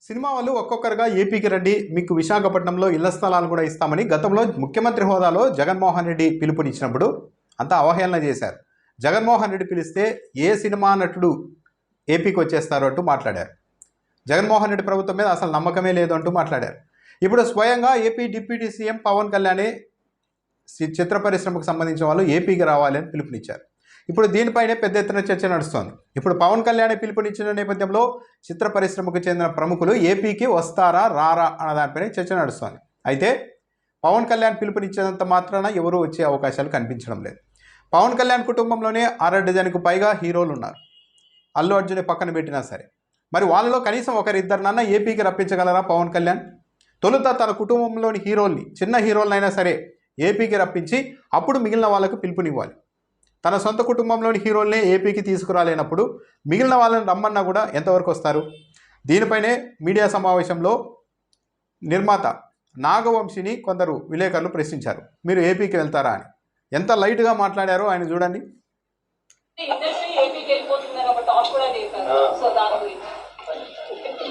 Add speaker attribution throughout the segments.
Speaker 1: Cinema వాళ్ళు ఒక్కొక్కరుగా ఏపీకి రండి, మీకు విశాఖపట్నంలో ఇళ్ల స్థలాలు కూడా ఇస్తామని గతంలో ముఖ్యమంత్రి హోదాలో జగన్మోహన్ రెడ్డి పిలుపునిచ్చినప్పుడు అంతా అవహేళన చేశారు. జగన్మోహన్ రెడ్డి పిలిస్తే ఏ సినిమా నటుడు ఏపీకి వచ్చేస్తారు అంటూ మాట్లాడారు. జగన్మోహన్ రెడ్డి ప్రభుత్వం మీద అసలు నమ్మకమే లేదు అంటూ మాట్లాడారు. ఇప్పుడు స్వయంగా AP deputy CM Pawan Kalyan చిత్ర పరిశ్రమకు సంబంధించిన వాళ్ళు ఏపీకి రావాలని పిలుపునిచ్చారు. ఇప్పుడు దీనిపైనే పెద్ద ఎత్తున చర్చ నడుస్తోంది. ఇప్పుడు పవన్ కళ్యాణ్ పిలుపునిచ్చిన నేపథ్యంలో చిత్ర పరిశ్రమకు చెందిన ప్రముఖులు ఏపీకి వస్తారా రారా అన్న దానిపైన చర్చ నడుస్తోంది. అయితే పవన్ కళ్యాణ్ పిలుపునిచ్చేంత మాత్రాన ఎవరూ వచ్చే అవకాశాలు కనిపించడం లేదు. పవన్ కళ్యాణ్ కుటుంబంలోనే 6 డజన్కు పైగా హీరోలు ఉన్నారు. అల్లు అర్జున్ పక్కన పెట్టినా సరే, మరి వాళ్ళలో కనీసం ఒకరిద్దరినన్నా ఏపీకి రప్పించగలరా పవన్ కళ్యాణ్? తొలుత తన కుటుంబంలోని హీరోల్ని, చిన్న హీరోలనైనా సరే ఏపీకి రప్పించి అప్పుడు మిగిలిన వాళ్ళకు పిలుపునివ్వాలి. తన సొంత కుటుంబంలోని హీరోల్నే ఏపీకి తీసుకురాలేనప్పుడు మిగిలిన వాళ్ళని రమ్మన్నా కూడా ఎంతవరకు వస్తారు? దీనిపైనే మీడియా సమావేశంలో నిర్మాత నాగవంశిని కొందరు విలేకరులు ప్రశ్నించారు. మీరు ఏపీకి వెళ్తారా అని. ఎంత లైట్గా మాట్లాడారో ఆయన చూడండి.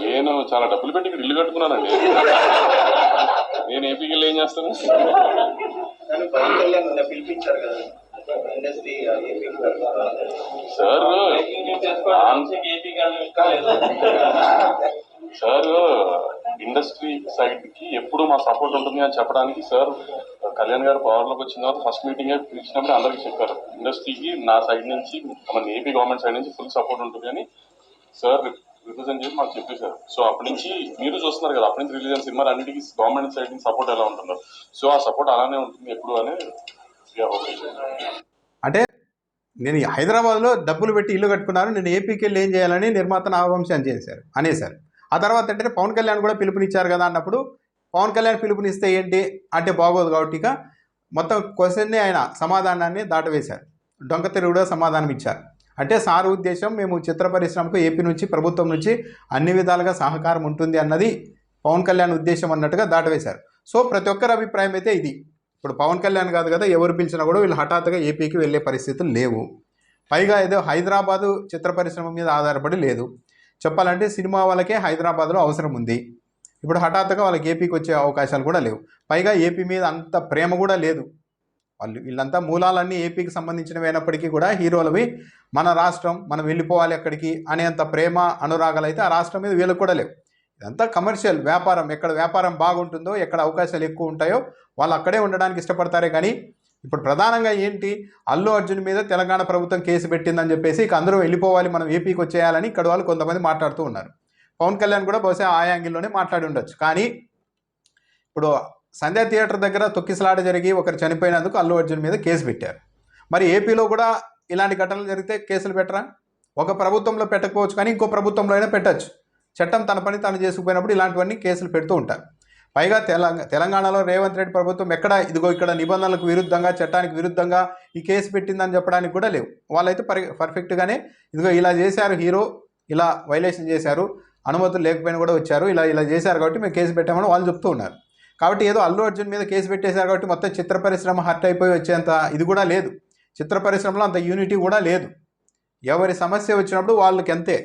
Speaker 2: నేను చాలా డబ్బులు పెట్టి ఇక్కడ ఇల్లు కట్టుకున్నానండి. నేను ఏపీకి వెళ్ళి ఏం చేస్తాను? సార్ ఇండస్ట్రీ సైడ్ కి ఎప్పుడు మా సపోర్ట్ ఉంటుంది అని చెప్పడానికి సార్ కళ్యాణ్ గారు పవర్లోకి వచ్చిన తర్వాత ఫస్ట్ మీటింగ్ పిలిచినప్పుడు అందరికి చెప్పారు, ఇండస్ట్రీకి నా సైడ్ నుంచి మన ఏపీ గవర్నమెంట్ సైడ్ నుంచి ఫుల్ సపోర్ట్ ఉంటుంది అని సార్ రిప్రజెంట్ చేసి మాకు చెప్పేశారు. సో అప్పటి నుంచి మీరు చూస్తున్నారు కదా, అప్పటి నుంచి రిలీజ్ అయిన సినిమాలు అన్నిటికీ గవర్నమెంట్ సైడ్ నుంచి సపోర్ట్ ఎలా ఉంటుందో, సో ఆ సపోర్ట్ అలానే ఉంటుంది ఎప్పుడు అని.
Speaker 1: అంటే నేను హైదరాబాద్లో డబ్బులు పెట్టి ఇల్లు కట్టుకున్నాను, నేను ఏపీకి వెళ్ళి ఏం చేయాలని నిర్మాత నాగవంశి అనేసారు. ఆ తర్వాత అంటే పవన్ కళ్యాణ్ కూడా పిలుపునిచ్చారు కదా అన్నప్పుడు, పవన్ కళ్యాణ్ పిలుపునిస్తే ఏంటి అంటే బాగోదు కాబట్టి ఇక మొత్తం క్వశ్చన్ని ఆయన సమాధానాన్ని దాటవేశారు. డొంకతిరుగుడుగా సమాధానం ఇచ్చారు. అంటే సార్ ఉద్దేశం మేము చిత్ర పరిశ్రమకు ఏపీ నుంచి, ప్రభుత్వం నుంచి అన్ని విధాలుగా సహకారం ఉంటుంది అన్నది పవన్ కళ్యాణ్ ఉద్దేశం అన్నట్టుగా దాటవేశారు. సో ప్రతి ఒక్కరి అభిప్రాయం అయితే ఇది. ఇప్పుడు పవన్ కళ్యాణ్ కాదు కదా, ఎవరు పిలిచినా కూడా వీళ్ళు హఠాత్తుగా ఏపీకి వెళ్ళే పరిస్థితులు లేవు. పైగా ఏదో హైదరాబాదు చిత్ర పరిశ్రమ మీద ఆధారపడి లేదు. చెప్పాలంటే సినిమా వాళ్ళకే హైదరాబాద్లో అవసరం ఉంది. ఇప్పుడు హఠాత్తుగా వాళ్ళకి ఏపీకి వచ్చే అవకాశాలు కూడా లేవు. పైగా ఏపీ మీద అంత ప్రేమ కూడా లేదు. వీళ్ళంతా మూలాలన్నీ ఏపీకి సంబంధించినవి అయినప్పటికీ కూడా హీరోలవి మన రాష్ట్రం, మనం వెళ్ళిపోవాలి అక్కడికి అనేంత ప్రేమ అనురాగాలు అయితే ఆ రాష్ట్రం మీద వీళ్ళకి కూడా లేవు. ఇదంతా కమర్షియల్ వ్యాపారం. ఎక్కడ వ్యాపారం బాగుంటుందో, ఎక్కడ అవకాశాలు ఎక్కువ ఉంటాయో వాళ్ళు అక్కడే ఉండడానికి ఇష్టపడతారే. కానీ ఇప్పుడు ప్రధానంగా ఏంటి, అల్లు అర్జున్ మీద తెలంగాణ ప్రభుత్వం కేసు పెట్టిందని చెప్పేసి ఇక అందరూ వెళ్ళిపోవాలి, మనం ఏపీకి వచ్చేయాలని ఇక్కడ వాళ్ళు కొంతమంది మాట్లాడుతూ ఉన్నారు. పవన్ కళ్యాణ్ కూడా బహుశా ఆ యాంగిల్లోనే మాట్లాడి ఉండొచ్చు. కానీ ఇప్పుడు సంధ్యా థియేటర్ దగ్గర తొక్కిసలాట జరిగి ఒకరు చనిపోయినందుకు అల్లు అర్జున్ మీద కేసు పెట్టారు. మరి ఏపీలో కూడా ఇలాంటి ఘటనలు జరిగితే కేసులు పెట్టరా? ఒక ప్రభుత్వంలో పెట్టకపోవచ్చు, కానీ ఇంకో ప్రభుత్వంలో అయినా పెట్టచ్చు. చట్టం తన పని తను చేసుకుపోయినప్పుడు ఇలాంటివన్నీ కేసులు పెడుతూ ఉంటారు. పైగా తెలంగాణలో రేవంత్ రెడ్డి ప్రభుత్వం ఎక్కడ ఇదిగో ఇక్కడ నిబంధనలకు విరుద్ధంగా, చట్టానికి విరుద్ధంగా ఈ కేసు పెట్టిందని చెప్పడానికి కూడా లేవు. వాళ్ళైతే పర్ఫెక్ట్గానే ఇదిగో ఇలా చేశారు, హీరో ఇలా వైలేషన్ చేశారు, అనుమతులు లేకపోయినా కూడా వచ్చారు, ఇలా చేశారు కాబట్టి మేము కేసు పెట్టామని వాళ్ళు చెప్తూ ఉన్నారు. కాబట్టి ఏదో అల్లు అర్జున్ మీద కేసు పెట్టేశారు కాబట్టి మొత్తం చిత్ర పరిశ్రమ హర్ట్ అయిపోయి వచ్చేంత ఇది కూడా లేదు. చిత్ర పరిశ్రమలో అంత యూనిటీ కూడా లేదు. ఎవరి సమస్య వచ్చినప్పుడు వాళ్ళకి అంతే.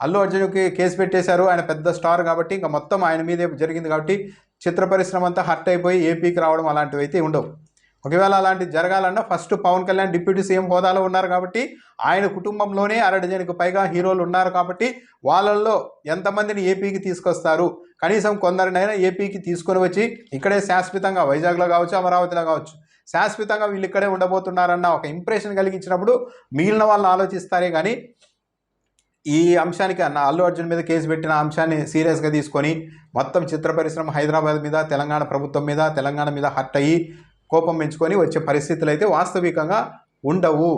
Speaker 1: అల్లు అర్జున్కి కేసు పెట్టేశారు, ఆయన పెద్ద స్టార్ కాబట్టి ఇంకా మొత్తం ఆయన మీదే జరిగింది కాబట్టి చిత్ర పరిశ్రమ అంతా హర్ట్ అయిపోయి ఏపీకి రావడం అలాంటివి అయితే ఉండవు. ఒకవేళ అలాంటివి జరగాలన్నా first Pawan Kalyan deputy CM హోదాలో ఉన్నారు కాబట్టి, ఆయన కుటుంబంలోనే 6 డజన్కు పైగా హీరోలు ఉన్నారు కాబట్టి వాళ్ళల్లో ఎంతమందిని ఏపీకి తీసుకొస్తారు? కనీసం కొందరినైనా ఏపీకి తీసుకొని వచ్చి ఇక్కడే శాశ్వతంగా వైజాగ్లో కావచ్చు, అమరావతిలో కావచ్చు, శాశ్వతంగా వీళ్ళు ఇక్కడే ఉండబోతున్నారన్న ఒక ఇంప్రెషన్ కలిగించినప్పుడు మిగిలిన వాళ్ళని ఆలోచిస్తారే. కానీ ఈ అంశానికి అల్లు అర్జున్ మీద కేసు పెట్టిన అంశాన్ని సీరియస్గా తీసుకొని మొత్తం చిత్ర పరిశ్రమ హైదరాబాద్ మీద, తెలంగాణ ప్రభుత్వం మీద, తెలంగాణ మీద హర్ట్ అయ్యి కోపం పెంచుకొని వచ్చే పరిస్థితులు అయితే వాస్తవికంగా ఉండవు.